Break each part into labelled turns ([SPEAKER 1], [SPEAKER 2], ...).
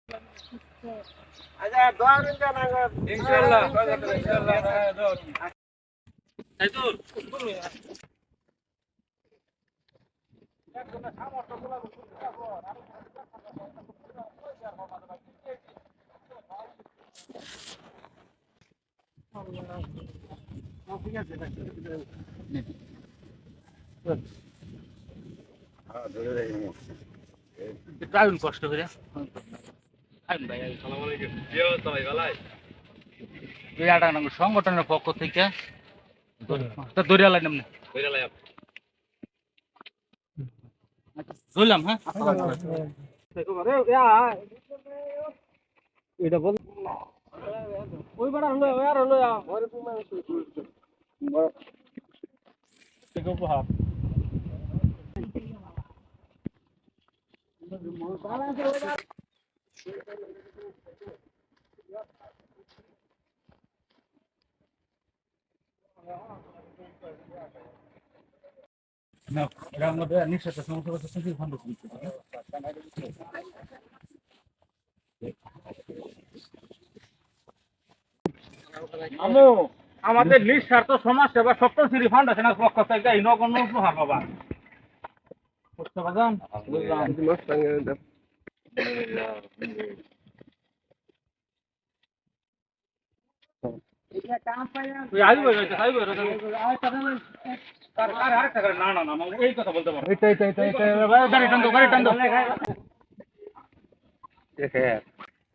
[SPEAKER 1] আচ্ছা দোয়া রইল না
[SPEAKER 2] ইনশাআল্লাহ ইনশাআল্লাহ তাই তো
[SPEAKER 1] ঠিক আছে
[SPEAKER 2] ড্রাইভিং কষ্ট করে আইন ভাই আসসালামু আলাইকুম জি তো ভাই ভালো এই আটা নাম সংগঠনের পক্ষ থেকে তো দরিয়া লাইন না দরিয়া লাইন ধরলাম হ্যাঁ
[SPEAKER 1] এটা বল ওই বড় হলো আর হলো ঘরে তুমি থেকে উপহার
[SPEAKER 2] না এর মধ্যে নিশ্চিত সমস্যা করতে কি ফান্ড করতে আমো আমাদের নিঃস্বার্থ সমাজ সেবা সপ্তশ্রী ফাউন্ডেশনের পক্ষ থেকে এই নগণ্য উপহার পাবা বুঝতে পারছেন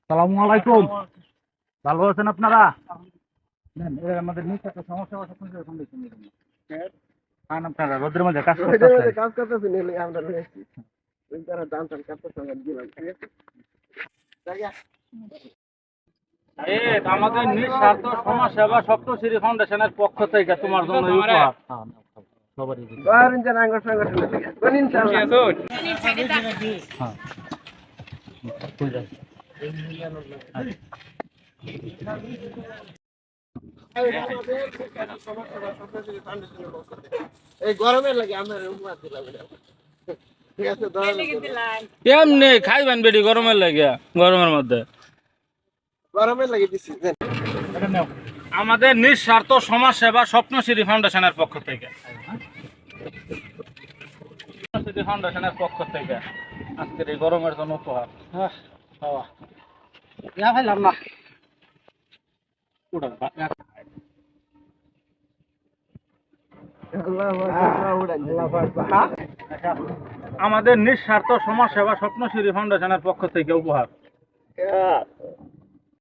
[SPEAKER 2] সালামু আলাইকুম ভালো আছেন আপনারা আমাদের নিঃস্বার্থ সমস্যা আপনারা রোদের মধ্যে কাজ
[SPEAKER 1] করতেছি নিলে আমরা রয়েছি ওই তারা দাম টান করতেছে দিলাম ঠিক আছে
[SPEAKER 2] আমাদের নিঃস্বার্থ সমাজ সেবা সপ্তশ্রী ফাউন্ডেশনের পক্ষ থেকে তোমার জন্য উপহার
[SPEAKER 1] বারিন জানাঙ্গ সংগঠন থেকে কোন ইনশাআল্লাহ
[SPEAKER 2] হ্যাঁ
[SPEAKER 1] এই গরমের লাগে আমরা উপহার দিলাম ঠিক আছে
[SPEAKER 2] এমনি খাইবেন বেটি গরমের লাগে গরমের মধ্যে
[SPEAKER 1] গরমের লাগে দিছি
[SPEAKER 2] আমাদের নিঃস্বার্থ সমাজ সেবা স্বপ্নশ্রী ফাউন্ডেশনের পক্ষ থেকে স্বপ্নশ্রী ফাউন্ডেশনের পক্ষ থেকে আজকের এই গরমের জন্য উপহার
[SPEAKER 1] ভাইলাম না
[SPEAKER 2] আমাদের নিঃস্বার্থ সমাজ সেবা স্বপ্নশ্রী ফাউন্ডেশনের পক্ষ থেকে উপহার